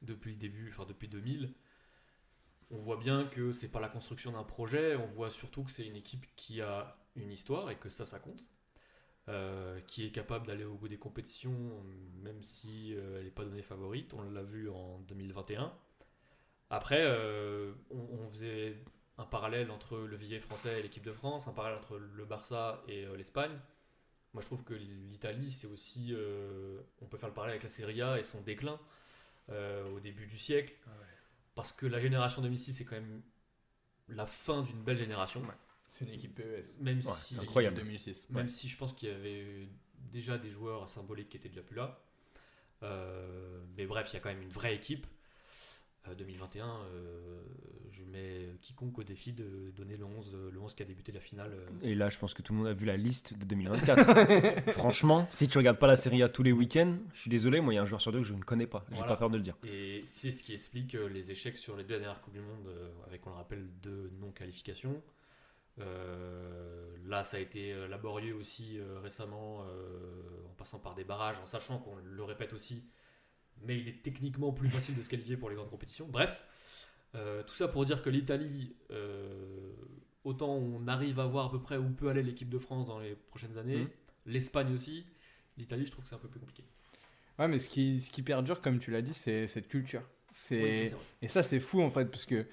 depuis le début, enfin depuis 2000, on voit bien que c'est pas la construction d'un projet, on voit surtout que c'est une équipe qui a une histoire et que ça compte. Qui est capable d'aller au bout des compétitions, même si elle n'est pas donnée favorite. On l'a vu en 2021. Après, on faisait un parallèle entre le vivier français et l'équipe de France, un parallèle entre le Barça et l'Espagne. Moi, je trouve que l'Italie, c'est aussi... on peut faire le parallèle avec la Serie A et son déclin au début du siècle. Parce que la génération 2006, c'est quand même la fin d'une belle génération. C'est une équipe PES. Même c'est si, incroyable. 2006. Même si je pense qu'il y avait déjà des joueurs symboliques qui étaient déjà plus là. Mais bref, il y a quand même une vraie équipe. 2021, je mets quiconque au défi de donner le 11 qui a débuté la finale. Et là, je pense que tout le monde a vu la liste de 2024. Franchement, si tu regardes pas la Serie A tous les week-ends, je suis désolé, moi il y a un joueur sur deux que je ne connais pas. J'ai Voilà. pas peur de le dire. Et c'est ce qui explique les échecs sur les 2 dernières Coupes du Monde, avec, on le rappelle, 2 non-qualifications. Là, ça a été laborieux aussi récemment, en passant par des barrages, en sachant qu'on le répète aussi, mais il est techniquement plus facile de se qualifier pour les grandes compétitions. Bref, tout ça pour dire que l'Italie, autant on arrive à voir à peu près où peut aller l'équipe de France dans les prochaines années, l'Espagne aussi, l'Italie, je trouve que c'est un peu plus compliqué. Ouais, mais ce qui perdure, comme tu l'as dit, c'est cette culture. Oui, c'est vrai. Et ça, c'est fou en fait, parce que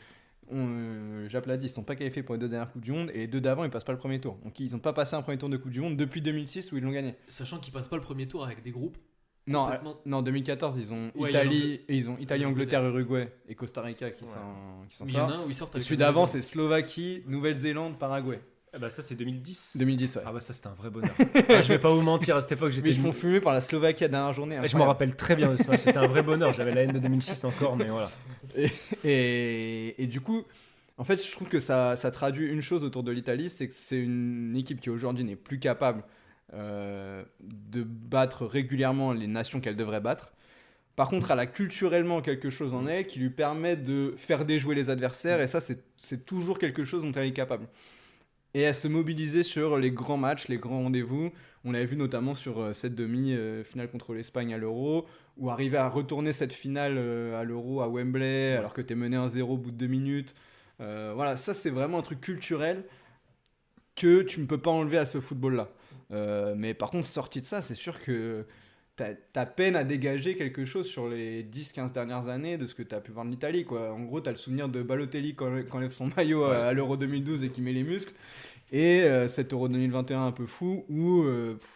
Jap l'a dit, ils ne sont pas qualifiés pour les 2 dernières Coupes du Monde, et les 2 d'avant, ils ne passent pas le premier tour. Donc ils n'ont pas passé un premier tour de Coupe du Monde depuis 2006 où ils l'ont gagné. Sachant qu'ils passent pas le premier tour avec des groupes. Non, Complètement. non, 2014, ils ont Ouais, Italie, Angleterre, Uruguay et Costa Rica qui s'en Mais il y en a sortent. un où ils sortent Le avec celui la d'avant, Nouvelle-Zélande. c'est Slovaquie, Nouvelle-Zélande, Paraguay. Ah bah ça c'est 2010. 2010, ouais. Ah bah ça c'était un vrai bonheur. Je vais pas vous mentir, à cette époque Mais j'étais... ils se font fumer par la Slovaquie à la dernière journée. Je me incroyable. rappelle très bien de ce match, c'était un vrai bonheur. J'avais la haine de 2006 encore, mais voilà. Et du coup, en fait, je trouve que ça traduit une chose autour de l'Italie, c'est que c'est une équipe qui aujourd'hui n'est plus capable de battre régulièrement les nations qu'elle devrait battre. Par contre, elle a culturellement quelque chose en elle qui lui permet de faire déjouer les adversaires, et ça, c'est toujours quelque chose dont elle est capable. Et elle se mobilisait sur les grands matchs, les grands rendez-vous. On l'avait vu notamment sur cette demi-finale contre l'Espagne à l'Euro, où arriver à retourner cette finale à l'Euro à Wembley, alors que tu es mené 1-0 au bout de 2 minutes. Voilà, ça c'est vraiment un truc culturel que tu ne peux pas enlever à ce football-là. Mais par contre, sorti de ça, c'est sûr que t'as peine à dégager quelque chose sur les 10-15 dernières années de ce que t'as pu voir de l'Italie, quoi. En gros, t'as le souvenir de Balotelli quand enlève son maillot à l'Euro 2012 et qui met les muscles, et cet Euro 2021 un peu fou où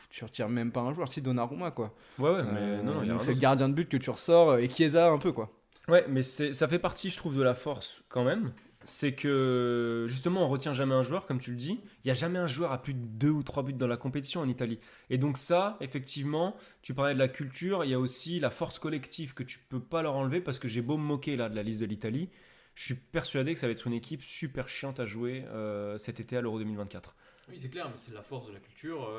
tu retires même pas un joueur, si Donnarumma, quoi. Ouais, mais non, il y a donc rien c'est le d'autre. gardien de but que tu ressors, et Chiesa un peu, quoi. Ouais, mais ça fait partie, je trouve, de la force quand même. C'est que justement, on retient jamais un joueur, comme tu le dis. Il n'y a jamais un joueur à plus de 2 ou 3 buts dans la compétition en Italie. Et donc ça, effectivement, tu parlais de la culture, il y a aussi la force collective que tu peux pas leur enlever, parce que j'ai beau me moquer là de la liste de l'Italie, je suis persuadé que ça va être une équipe super chiante à jouer cet été à l'Euro 2024. Oui, c'est clair, mais c'est la force de la culture,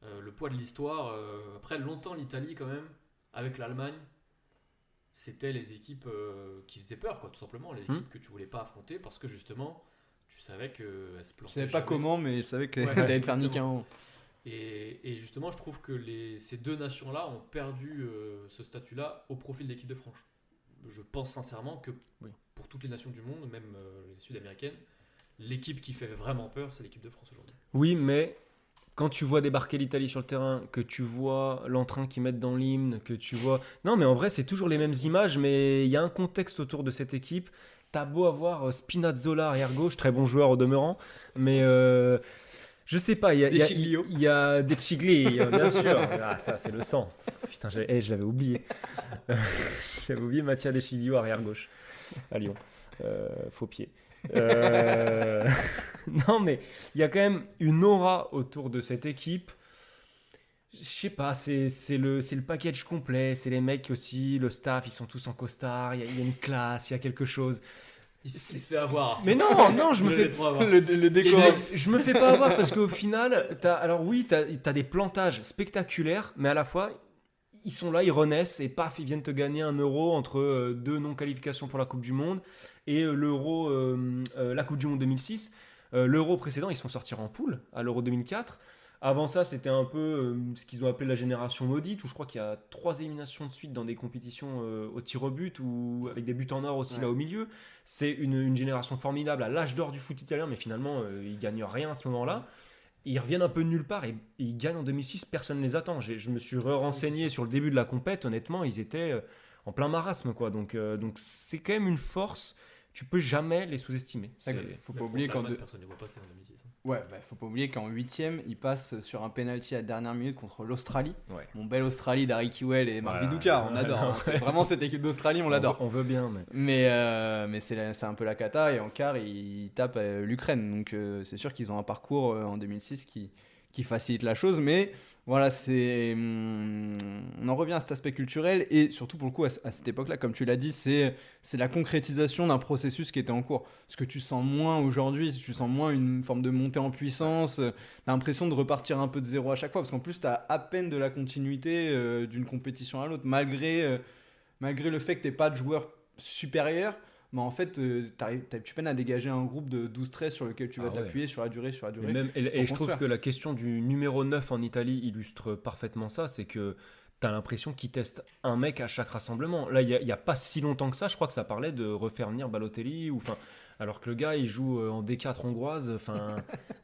le poids de l'histoire. Après, longtemps, l'Italie, quand même, avec l'Allemagne, c'était les équipes qui faisaient peur, quoi, tout simplement. Les équipes que tu voulais pas affronter parce que, justement, tu savais qu'elles se plantaient. Je savais pas jamais. comment, mais je savais qu'elle Ouais, allait te faire niquer un haut. Et justement, je trouve que ces 2 nations-là ont perdu ce statut-là au profit de l'équipe de France. Je pense sincèrement que pour toutes les nations du monde, même les sud-américaines, l'équipe qui fait vraiment peur, c'est l'équipe de France aujourd'hui. Oui, mais quand tu vois débarquer l'Italie sur le terrain, que tu vois l'entrain qu'ils mettent dans l'hymne, que tu vois... Non, mais en vrai, c'est toujours les mêmes images, mais il y a un contexte autour de cette équipe. T'as beau avoir Spinazzola arrière-gauche, très bon joueur au demeurant, mais je sais pas, il y a des Chigli, bien sûr. Ah, ça, c'est le sang. Putain, je l'avais oublié. J'avais oublié Mattia Deschiglio arrière-gauche à Lyon. Faux pied. Non, mais il y a quand même une aura autour de cette équipe. Je sais pas, c'est le package complet. C'est les mecs aussi, le staff, ils sont tous en costard. Il y a une classe, il y a quelque chose. Il se fait avoir. Mais non, je me fais Le décor. je me fais pas avoir parce qu'au final, t'as des plantages spectaculaires, mais à la fois, ils sont là, ils renaissent et paf, ils viennent te gagner un euro entre 2 non-qualifications pour la Coupe du Monde et l'euro, la Coupe du Monde 2006. L'euro précédent, ils sont sortis en poule à l'euro 2004. Avant ça, c'était un peu ce qu'ils ont appelé la génération maudite, où je crois qu'il y a 3 éliminations de suite dans des compétitions au tir au but, ou avec des buts en or aussi là au milieu. C'est une génération formidable, à l'âge d'or du foot italien, mais finalement, ils gagnent rien à ce moment-là. Ils reviennent un peu de nulle part et ils gagnent en 2006, personne ne les attend. Je me suis renseigné sur le début de la compète, honnêtement, ils étaient en plein marasme, quoi. Donc c'est quand même une force, tu peux jamais les sous-estimer. Faut pas oublier quand personne ne les voit passer en 2006. Ouais, faut pas oublier qu'en 8ème, ils passent sur un penalty à dernière minute contre l'Australie. Ouais. Mon bel Australie d'Harry Kewell et Marc Viduka, on adore. Hein. C'est vraiment cette équipe d'Australie, on l'adore. On veut bien, mais c'est un peu la cata, et en quart, ils tapent l'Ukraine. Donc c'est sûr qu'ils ont un parcours en 2006 qui facilite la chose, mais voilà, on en revient à cet aspect culturel, et surtout pour le coup à cette époque-là, comme tu l'as dit, c'est la concrétisation d'un processus qui était en cours. Ce que tu sens moins aujourd'hui, tu sens moins une forme de montée en puissance, t'as l'impression de repartir un peu de zéro à chaque fois, parce qu'en plus t'as à peine de la continuité d'une compétition à l'autre, malgré le fait que t'aies pas de joueurs supérieurs. Mais en fait, tu peines à dégager un groupe de 12-13 sur lequel tu vas t'appuyer sur la durée. Et je trouve que la question du numéro 9 en Italie illustre parfaitement ça, c'est que tu as l'impression qu'ils testent un mec à chaque rassemblement. Là, il n'y a pas si longtemps que ça, je crois que ça parlait de refaire venir Balotelli, alors que le gars, il joue en D4 hongroise.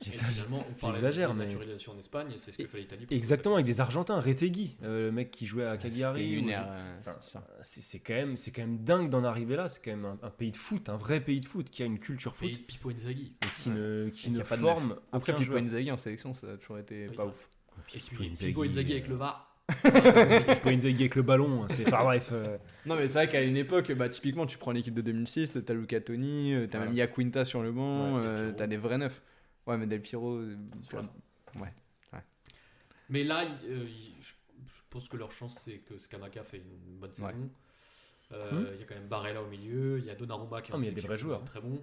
J'exagère, mais... mais... naturalisation en Espagne, c'est ce que fait l'Italie. Exactement, avec des Argentins, Retegui, le mec qui jouait à Cagliari. C'est quand même dingue d'en arriver là. C'est quand même un pays de foot, un vrai pays de foot, qui a une culture foot. Et Pippo Inzaghi. Et qui ne forme. Après, Pippo Inzaghi en sélection, ça a toujours été pas ouf. Pippo Inzaghi avec le VAR. Pippo Inzaghi avec le ballon, c'est pas bref. Non, mais c'est vrai qu'à une époque, typiquement, tu prends l'équipe de 2006, t'as Luca Toni, t'as même Iaquinta sur le banc, t'as des vrais neufs. Ouais, mais Del Piero. Ouais. Mais là, je pense que leur chance, c'est que Scamacca fait une bonne saison. Il y a quand même Barella au milieu, il y a Donnarumma qui est des vrais joueurs. Très bon.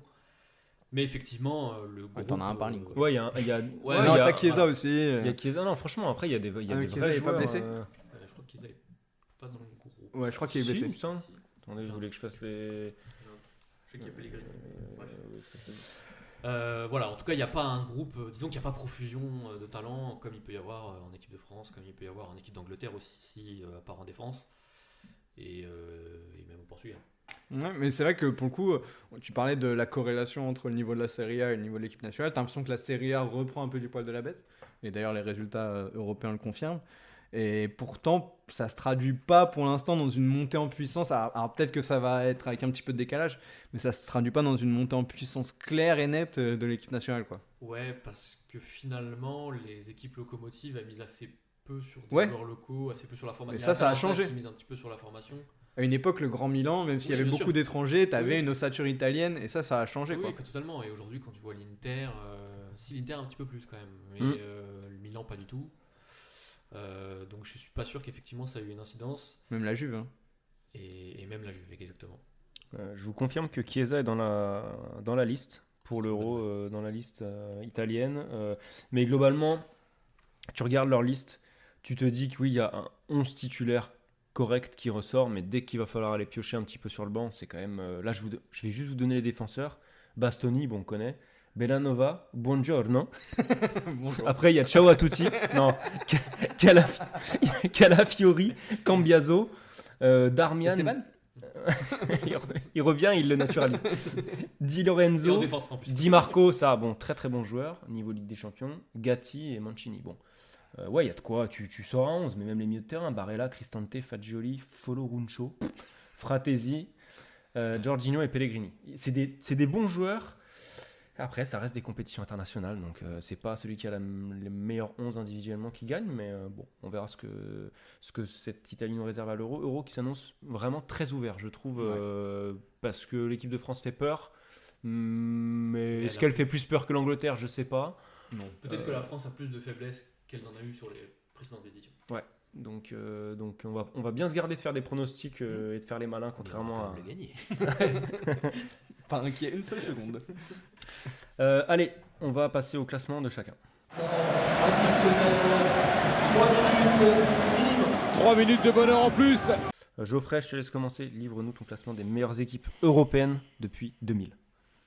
Mais effectivement, le groupe... T'en as un par ligne, quoi. Ouais, il y a... t'as Chiesa aussi. Il y a Chiesa, non, franchement, après, il y a des vrais joueurs. Il est pas blessé je crois que Chiesa est pas dans le groupe. Ouais, je crois qu'il est blessé. Attendez, je voulais que je fasse les... Je sais qu'il y a Pellegrini. Voilà, en tout cas, il n'y a pas un groupe... disons qu'il n'y a pas profusion de talent, comme il peut y avoir en équipe de France, comme il peut y avoir en équipe d'Angleterre aussi, à part en défense, et même au Portugal. Ouais, mais c'est vrai que pour le coup, tu parlais de la corrélation entre le niveau de la Serie A et le niveau de l'équipe nationale. T'as l'impression que la Serie A reprend un peu du poil de la bête. Et d'ailleurs, les résultats européens le confirment. Et pourtant, ça se traduit pas pour l'instant dans une montée en puissance. Alors peut-être que ça va être avec un petit peu de décalage, mais ça se traduit pas dans une montée en puissance claire et nette de l'équipe nationale, quoi. Ouais, parce que finalement, les équipes locomotives elles misent assez peu sur des joueurs locaux, assez peu sur la formation. Et ça a changé. Qui mise un petit peu sur la formation. À une époque, le Grand Milan, même s'il y avait beaucoup d'étrangers, t'avais une ossature italienne, et ça a changé, quoi. Oui, totalement. Et aujourd'hui, quand tu vois l'Inter, si l'Inter un petit peu plus quand même, mais le Milan pas du tout. Donc je suis pas sûr qu'effectivement ça a eu une incidence. Même la Juve. Hein. Et même la Juve, exactement. Je vous confirme que Chiesa est dans la liste pour l'Euro, dans la liste italienne. Mais globalement, tu regardes leur liste, tu te dis que oui, il y a un 11 titulaire correct qui ressort, mais dès qu'il va falloir aller piocher un petit peu sur le banc, c'est quand même... là, je vais juste vous donner les défenseurs. Bastoni, bon, on connaît. Bellanova, buongiorno. Bonjour. Après, il y a ciao a tutti. Non, Calafiori, Cambiaso, Darmian. Esteban. Il revient, il le naturalise. Di Lorenzo, Di Marco, ça, bon, très très bon joueur, niveau Ligue des Champions. Gatti et Mancini. Bon, ouais, il y a de quoi, tu sors à 11, mais même les milieux de terrain, Barella, Cristante, Fagioli, Foloruncho, Fratesi, Jorginho et Pellegrini. C'est des bons joueurs. Après, ça reste des compétitions internationales, donc c'est pas celui qui a les meilleurs 11 individuellement qui gagne, mais bon, on verra ce que cette Italie nous réserve à l'Euro. Euro qui s'annonce vraiment très ouvert, je trouve, parce que l'équipe de France fait peur, mais est-ce qu'elle fait plus peur que l'Angleterre? Je sais pas. Non. Peut-être que la France a plus de faiblesses qu'elle n'en a eu sur les précédentes éditions. Ouais. Donc on va bien se garder de faire des pronostics et de faire les malins, contrairement à... le gagner. Pas inquiet une seule seconde. Allez, on va passer au classement de chacun. Additionnel, 3 minutes minimum. 3 minutes de bonheur en plus. Geoffrey, je te laisse commencer. Livre-nous ton classement des meilleures équipes européennes depuis 2000.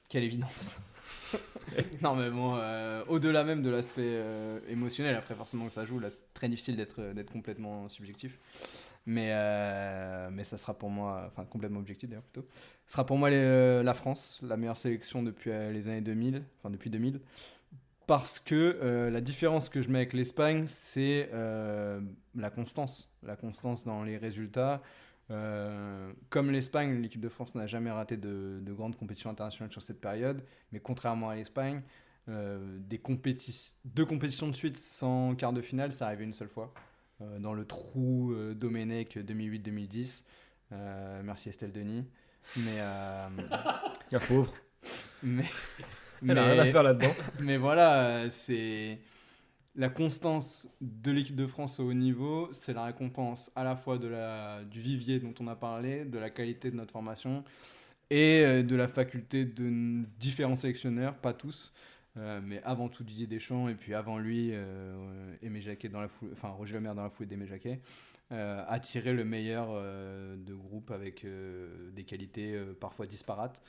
Quelle évidence. Non, mais bon, au-delà même de l'aspect émotionnel, après forcément que ça joue, là c'est très difficile d'être complètement subjectif. Mais ça sera pour moi, enfin complètement objectif d'ailleurs plutôt, ce sera pour moi la France, la meilleure sélection depuis les années 2000, enfin depuis 2000. Parce que la différence que je mets avec l'Espagne, c'est la constance dans les résultats. Comme l'Espagne, l'équipe de France n'a jamais raté de grandes compétitions internationales sur cette période, mais contrairement à l'Espagne, deux compétitions de suite sans quart de finale, ça arrivait une seule fois, dans le trou Domenech 2008-2010. Merci Estelle Denis. Mais, La pauvre. mais, Elle a rien à faire là-dedans. mais voilà, c'est la constance de l'équipe de France au haut niveau, c'est la récompense à la fois du vivier dont on a parlé, de la qualité de notre formation et de la faculté de différents sélectionneurs, pas tous, mais avant tout Didier Deschamps et puis avant lui Aimé Jacquet Roger Lemaire dans la foulée d'Aimé Jacquet, à tirer le meilleur de groupe avec des qualités parfois disparates.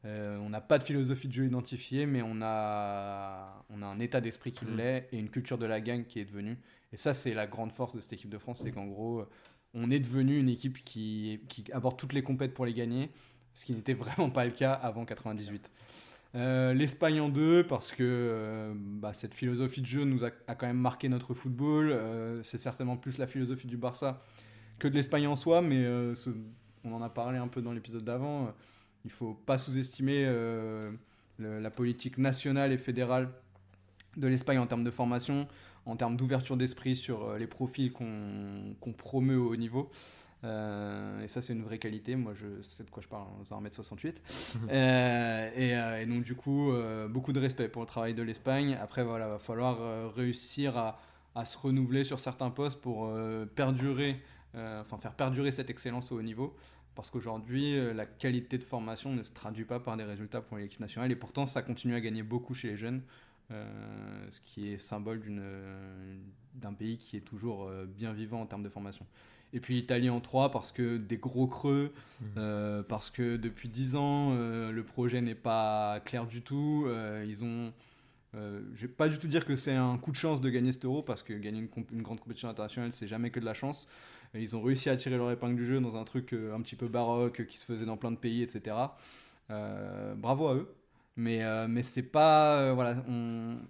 On n'a pas de philosophie de jeu identifiée, mais on a un état d'esprit qui l'est et une culture de la gagne qui est devenue. Et ça, c'est la grande force de cette équipe de France, c'est qu'en gros, on est devenu une équipe qui aborde toutes les compètes pour les gagner, ce qui n'était vraiment pas le cas avant 98. L'Espagne en deux, parce que cette philosophie de jeu nous a quand même marqué notre football. C'est certainement plus la philosophie du Barça que de l'Espagne en soi, mais on en a parlé un peu dans l'épisode d'avant. Il ne faut pas sous-estimer la politique nationale et fédérale de l'Espagne en termes de formation, en termes d'ouverture d'esprit sur les profils qu'on promeut au haut niveau. Et ça, c'est une vraie qualité. Moi, je sais de quoi je parle, en 1m68. Et donc, du coup, beaucoup de respect pour le travail de l'Espagne. Après, voilà, va falloir réussir à se renouveler sur certains postes pour faire perdurer cette excellence au haut niveau. Parce qu'aujourd'hui, la qualité de formation ne se traduit pas par des résultats pour l'équipe nationale. Et pourtant, ça continue à gagner beaucoup chez les jeunes. Ce qui est symbole d'un pays qui est toujours bien vivant en termes de formation. Et puis l'Italie en 3 parce que des gros creux, parce que depuis 10 ans, le projet n'est pas clair du tout. Je vais pas du tout dire que c'est un coup de chance de gagner cet Euro, parce que gagner une grande compétition internationale, c'est jamais que de la chance. Et ils ont réussi à tirer leur épingle du jeu dans un truc un petit peu baroque qui se faisait dans plein de pays, etc. Bravo à eux. Mais c'est pas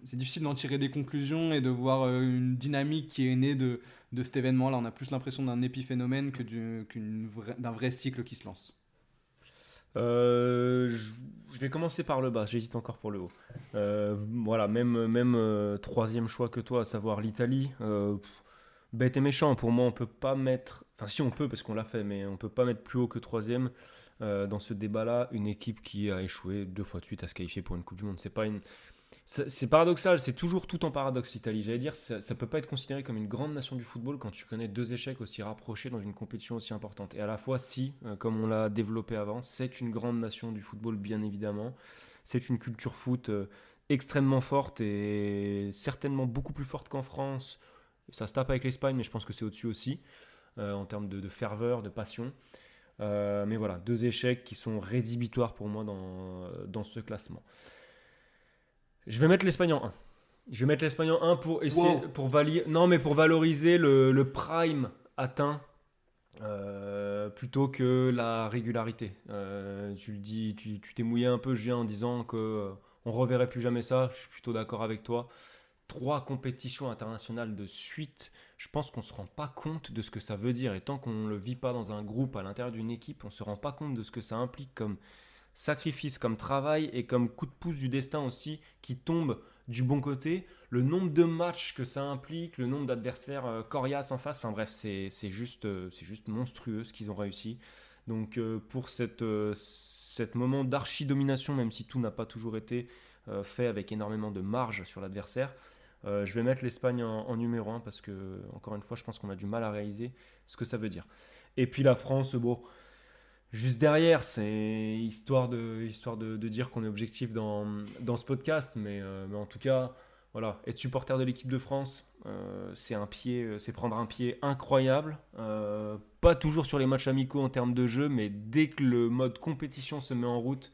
c'est difficile d'en tirer des conclusions et de voir une dynamique qui est née de cet événement là. On a plus l'impression d'un épiphénomène que d'un vrai cycle qui se lance. Je vais commencer par le bas, j'hésite encore pour le haut. Voilà, même troisième choix que toi, à savoir l'Italie. Bête et méchant, pour moi on peut pas mettre, enfin si on peut parce qu'on l'a fait, mais on peut pas mettre plus haut que troisième. Dans ce débat-là, une équipe qui a échoué 2 fois de suite à se qualifier pour une Coupe du Monde. C'est paradoxal, c'est toujours tout en paradoxe l'Italie. J'allais dire, ça peut pas être considéré comme une grande nation du football quand tu connais 2 échecs aussi rapprochés dans une compétition aussi importante. Et à la fois, comme on l'a développé avant, c'est une grande nation du football, bien évidemment. C'est une culture foot extrêmement forte et certainement beaucoup plus forte qu'en France. Ça se tape avec l'Espagne, mais je pense que c'est au-dessus aussi, en termes de ferveur, de passion. Mais voilà, 2 échecs qui sont rédhibitoires pour moi dans ce classement. Je vais mettre l'Espagne en 1. Je vais mettre l'Espagne en 1 pour essayer, pour valoriser le prime atteint plutôt que la régularité. Tu le dis, tu t'es mouillé un peu, Julien, en disant que on reverrait plus jamais ça. Je suis plutôt d'accord avec toi. 3 compétitions internationales de suite, je pense qu'on ne se rend pas compte de ce que ça veut dire. Et tant qu'on ne le vit pas dans un groupe, à l'intérieur d'une équipe, on ne se rend pas compte de ce que ça implique comme sacrifice, comme travail et comme coup de pouce du destin aussi qui tombe du bon côté. Le nombre de matchs que ça implique, le nombre d'adversaires coriaces en face, enfin bref, c'est juste monstrueux ce qu'ils ont réussi. Donc pour cette moment d'archi-domination, même si tout n'a pas toujours été fait avec énormément de marge sur l'adversaire, je vais mettre l'Espagne en numéro 1 parce que, encore une fois, je pense qu'on a du mal à réaliser ce que ça veut dire. Et puis la France, juste derrière, c'est histoire de dire qu'on est objectif dans ce podcast, mais en tout cas, voilà, être supporter de l'équipe de France, c'est prendre un pied incroyable. Pas toujours sur les matchs amicaux en termes de jeu, mais dès que le mode compétition se met en route,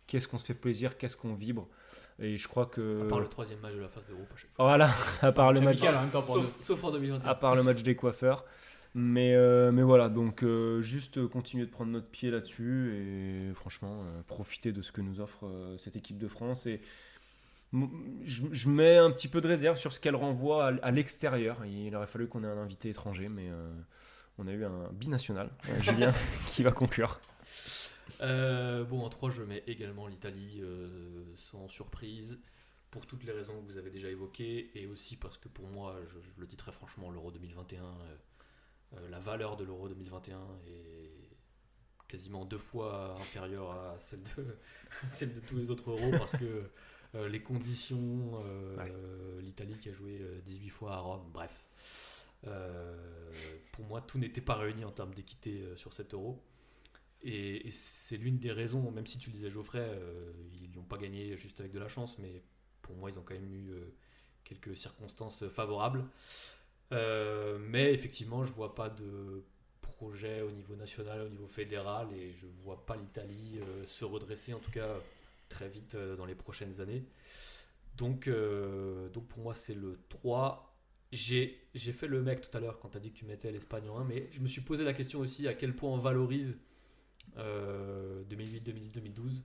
qu'est-ce qu'on se fait plaisir, qu'est-ce qu'on vibre. Et je crois que... À part le 3e match de la phase d'Europe à chaque fois. Voilà, à part le match... Amical en même temps pour nous. Sauf en 2021. À part le match des coiffeurs. Mais voilà, donc juste continuer de prendre notre pied là-dessus et franchement profiter de ce que nous offre cette équipe de France. Et je mets un petit peu de réserve sur ce qu'elle renvoie à l'extérieur. Il aurait fallu qu'on ait un invité étranger, mais on a eu un binational, Julien, qui va conclure. En 3, je mets également l'Italie sans surprise, pour toutes les raisons que vous avez déjà évoquées, et aussi parce que pour moi, je le dis très franchement, l'Euro 2021, la valeur de l'Euro 2021 est quasiment 2 fois inférieure à celle de tous les autres Euros, parce que les conditions, l'Italie qui a joué 18 fois à Rome, bref. Pour moi, tout n'était pas réuni en termes d'équité sur cet Euro. Et c'est l'une des raisons, même si tu le disais Geoffrey, ils n'ont pas gagné juste avec de la chance, mais pour moi ils ont quand même eu quelques circonstances favorables. Mais effectivement, je ne vois pas de projet au niveau national, au niveau fédéral, et je ne vois pas l'Italie se redresser, en tout cas très vite dans les prochaines années. Donc pour moi c'est le 3. J'ai fait le mec tout à l'heure quand tu as dit que tu mettais l'Espagne en 1, mais je me suis posé la question aussi à quel point on valorise 2008, 2010, 2012,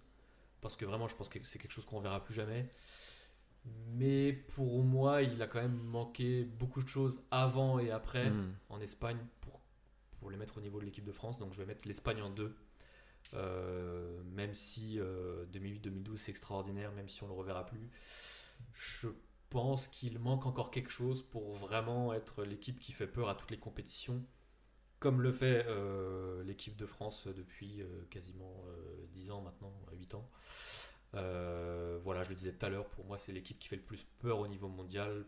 parce que vraiment je pense que c'est quelque chose qu'on verra plus jamais. Mais pour moi il a quand même manqué beaucoup de choses avant et après en Espagne pour les mettre au niveau de l'équipe de France, donc je vais mettre l'Espagne en 2, même si 2008-2012 c'est extraordinaire, même si on le reverra plus. Je pense qu'il manque encore quelque chose pour vraiment être l'équipe qui fait peur à toutes les compétitions, comme le fait l'équipe de France depuis quasiment 10 ans maintenant, 8 ans. Voilà, je le disais tout à l'heure, pour moi c'est l'équipe qui fait le plus peur au niveau mondial,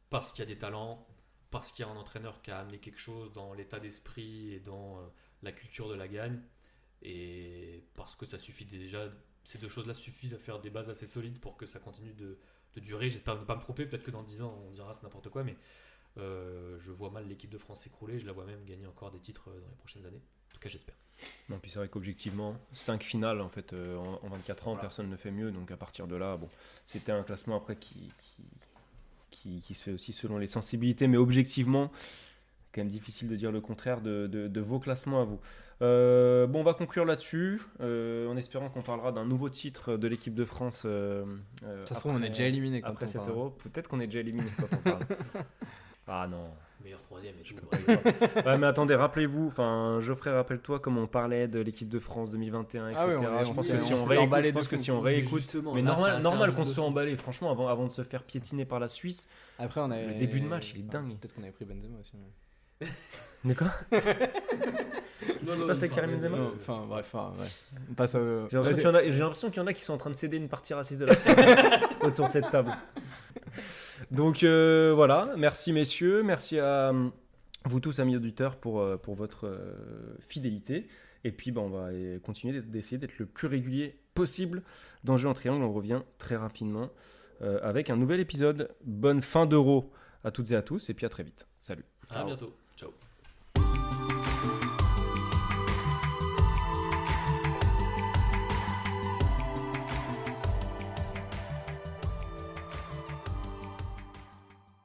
parce qu'il y a des talents, parce qu'il y a un entraîneur qui a amené quelque chose dans l'état d'esprit et dans la culture de la gagne, et parce que ça suffit déjà, ces deux choses là suffisent à faire des bases assez solides pour que ça continue de durer. J'espère ne pas me tromper, peut-être que dans 10 ans on dira c'est n'importe quoi, mais je vois mal l'équipe de France s'écrouler, je la vois même gagner encore des titres dans les prochaines années. En tout cas, j'espère. Non, puis c'est vrai qu'objectivement, 5 finales en fait, en 24 ans, voilà. Personne ne fait mieux. Donc à partir de là, bon, c'était un classement après qui se fait aussi selon les sensibilités. Mais objectivement, quand même difficile de dire le contraire de vos classements à vous. Bon, on va conclure là-dessus, en espérant qu'on parlera d'un nouveau titre de l'équipe de France. De toute façon, on est déjà éliminé quand après on cet parle. Euro. Peut-être qu'on est déjà éliminé quand on parle. Ah non. Meilleur 3e et tout. Ouais, mais attendez, rappelez-vous, Geoffrey, rappelle-toi comment on parlait de l'équipe de France 2021, etc. Je pense que si on réécoute, mais normal qu'on se soit emballé, franchement, avant de se faire piétiner par la Suisse. Après, le début de match, il est dingue. Peut-être qu'on avait pris Benzema aussi. Mais quoi? C'est pas ça Karim Benzema? Enfin, bref, ouais. On passe à... J'ai l'impression qu'il y en a qui sont en train de céder une partie raciste de la France autour de cette table. Donc voilà, merci messieurs, merci à vous tous amis auditeurs pour votre fidélité. Et puis on va continuer d'essayer d'être le plus régulier possible dans Jeu en Triangle. On revient très rapidement avec un nouvel épisode. Bonne fin d'Euro à toutes et à tous, et puis à très vite. Salut. À bientôt.